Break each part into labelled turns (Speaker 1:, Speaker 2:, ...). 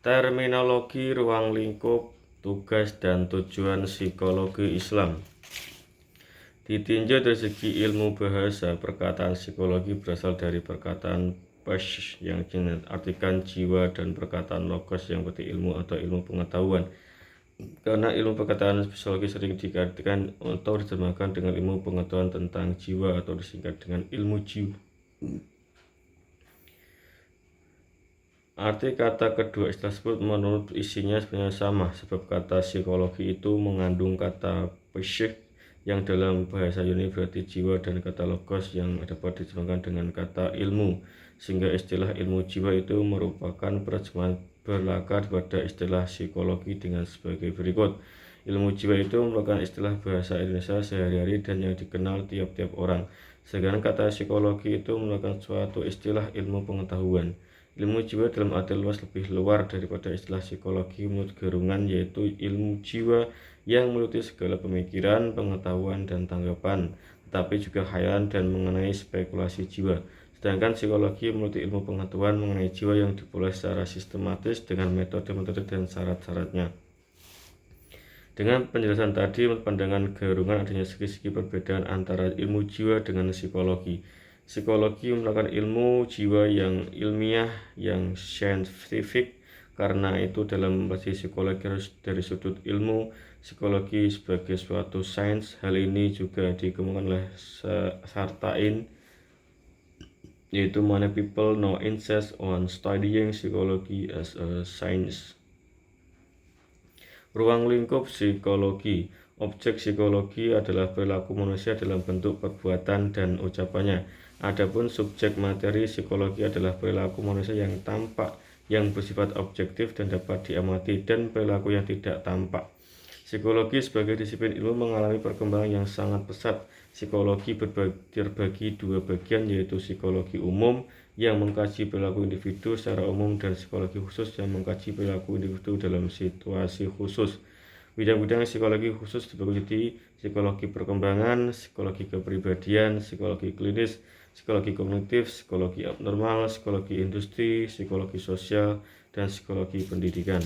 Speaker 1: Terminologi ruang lingkup, tugas dan tujuan psikologi Islam. Ditinjau dari segi ilmu bahasa, perkataan psikologi berasal dari perkataan pesh yang artikan jiwa dan perkataan logos yang berarti ilmu atau ilmu pengetahuan. Karena ilmu perkataan psikologi sering dikaitkan atau diterjemahkan dengan ilmu pengetahuan tentang jiwa atau disingkat dengan ilmu jiwa. Arti kata kedua istilah tersebut menurut isinya sebenarnya sama, sebab kata psikologi itu mengandung kata psyche yang dalam bahasa Yunani berarti jiwa dan kata logos yang dapat diterjemahkan dengan kata ilmu, sehingga istilah ilmu jiwa itu merupakan terjemahan berlakar pada istilah psikologi dengan sebagai berikut. Ilmu jiwa itu merupakan istilah bahasa Indonesia sehari-hari dan yang dikenal tiap-tiap orang, sedangkan kata psikologi itu merupakan suatu istilah ilmu pengetahuan. Ilmu jiwa dalam arti luas lebih luar daripada istilah psikologi menurut Gerungan, yaitu ilmu jiwa yang meliputi segala pemikiran, pengetahuan, dan tanggapan, tetapi juga khayalan dan mengenai spekulasi jiwa. Sedangkan psikologi meliputi ilmu pengetahuan mengenai jiwa yang diperoleh secara sistematis dengan metode-metode dan syarat-syaratnya. Dengan penjelasan tadi, menurut pandangan Gerungan adanya segi-segi perbedaan antara ilmu jiwa dengan psikologi. Psikologi merupakan ilmu jiwa yang ilmiah, yang saintifik. Karena itu dalam bahasa psikologi harus dari sudut ilmu psikologi sebagai suatu sains. Hal ini juga dikembangkan oleh Sartain, yaitu many people now insist on studying psychology as a science. Ruang lingkup psikologi. Objek psikologi adalah perilaku manusia dalam bentuk perbuatan dan ucapannya. Adapun subjek materi psikologi adalah perilaku manusia yang tampak, yang bersifat objektif dan dapat diamati, dan perilaku yang tidak tampak. Psikologi sebagai disiplin ilmu mengalami perkembangan yang sangat pesat. Psikologi terbagi dua bagian, yaitu psikologi umum yang mengkaji perilaku individu secara umum dan psikologi khusus yang mengkaji perilaku individu dalam situasi khusus. Bidang-bidang psikologi khusus dibagi psikologi perkembangan, psikologi kepribadian, psikologi klinis, psikologi kognitif, psikologi abnormal, psikologi industri, psikologi sosial, dan psikologi pendidikan.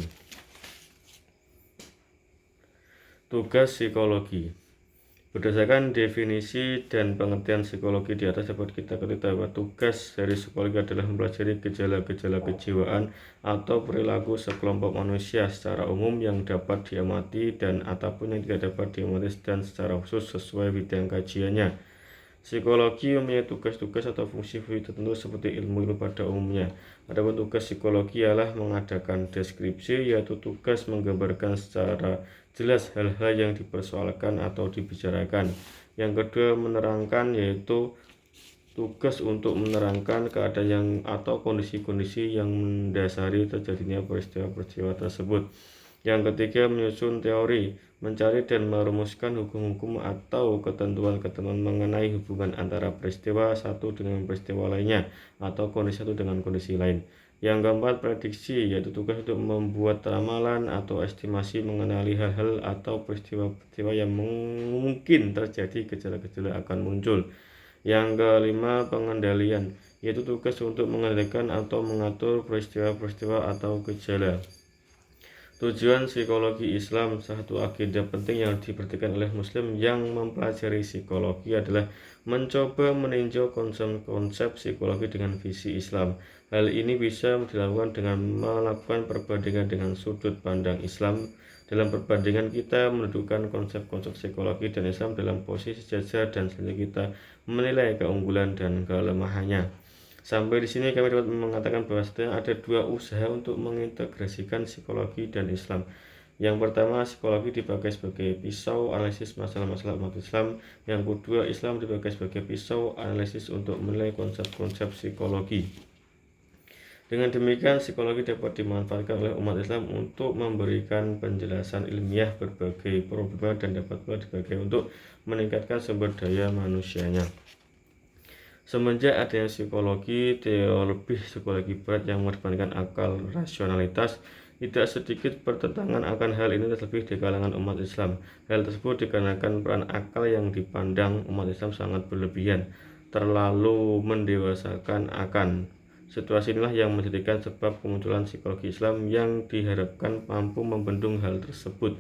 Speaker 1: Tugas psikologi. Berdasarkan definisi dan pengertian psikologi di atas dapat kita ketahui bahwa tugas dari psikologi adalah mempelajari gejala-gejala kejiwaan atau perilaku sekelompok manusia secara umum yang dapat diamati dan ataupun yang tidak dapat diamati dan secara khusus sesuai bidang kajiannya. Psikologi mempunyai tugas-tugas atau fungsi-fungsi tertentu seperti ilmu pada umumnya. Adapun tugas psikologi ialah mengadakan deskripsi, yaitu tugas menggambarkan secara jelas hal-hal yang dipersoalkan atau dibicarakan. Yang kedua, menerangkan, yaitu tugas untuk menerangkan keadaan yang atau kondisi-kondisi yang mendasari terjadinya peristiwa-peristiwa tersebut. Yang ketiga, menyusun teori, mencari dan merumuskan hukum-hukum atau ketentuan-ketentuan mengenai hubungan antara peristiwa satu dengan peristiwa lainnya atau kondisi satu dengan kondisi lain. Yang keempat, prediksi, yaitu tugas untuk membuat ramalan atau estimasi mengenai hal-hal atau peristiwa-peristiwa yang mungkin terjadi, gejala-gejala akan muncul. Yang kelima, pengendalian, yaitu tugas untuk mengendalikan atau mengatur peristiwa-peristiwa atau gejala. Tujuan psikologi Islam. Satu agenda penting yang diperhatikan oleh Muslim yang mempelajari psikologi adalah mencoba meninjau konsep-konsep psikologi dengan visi Islam. Hal ini bisa dilakukan dengan melakukan perbandingan dengan sudut pandang Islam. Dalam perbandingan kita mendudukan konsep-konsep psikologi dan Islam dalam posisi sejajar dan selanjutnya kita menilai keunggulan dan kelemahannya. Sampai di sini kami dapat mengatakan bahwa ada dua usaha untuk mengintegrasikan psikologi dan Islam. Yang pertama, psikologi dipakai sebagai pisau analisis masalah-masalah umat Islam. Yang kedua, Islam dipakai sebagai pisau analisis untuk menilai konsep-konsep psikologi. Dengan demikian, psikologi dapat dimanfaatkan oleh umat Islam untuk memberikan penjelasan ilmiah berbagai problema dan dapat pula dipakai untuk meningkatkan sumber daya manusianya. Semenjak adanya psikologi, lebih psikologi berat yang mengedepankan akal rasionalitas, tidak sedikit pertentangan akan hal ini terlebih di kalangan umat Islam. Hal tersebut dikarenakan peran akal yang dipandang umat Islam sangat berlebihan, terlalu mendewasakan akan Situasi inilah yang menjadikan sebab kemunculan psikologi Islam yang diharapkan mampu membendung hal tersebut.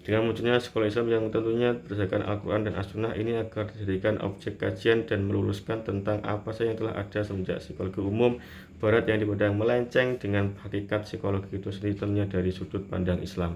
Speaker 1: Dengan munculnya sekolah Islam yang tentunya berdasarkan Al-Quran dan As-Sunnah ini agar dijadikan objek kajian dan meluluskan tentang apa saja yang telah ada semenjak psikologi umum Barat yang dipandang melenceng dengan hakikat psikologi itu sendiri tentunya dari sudut pandang Islam.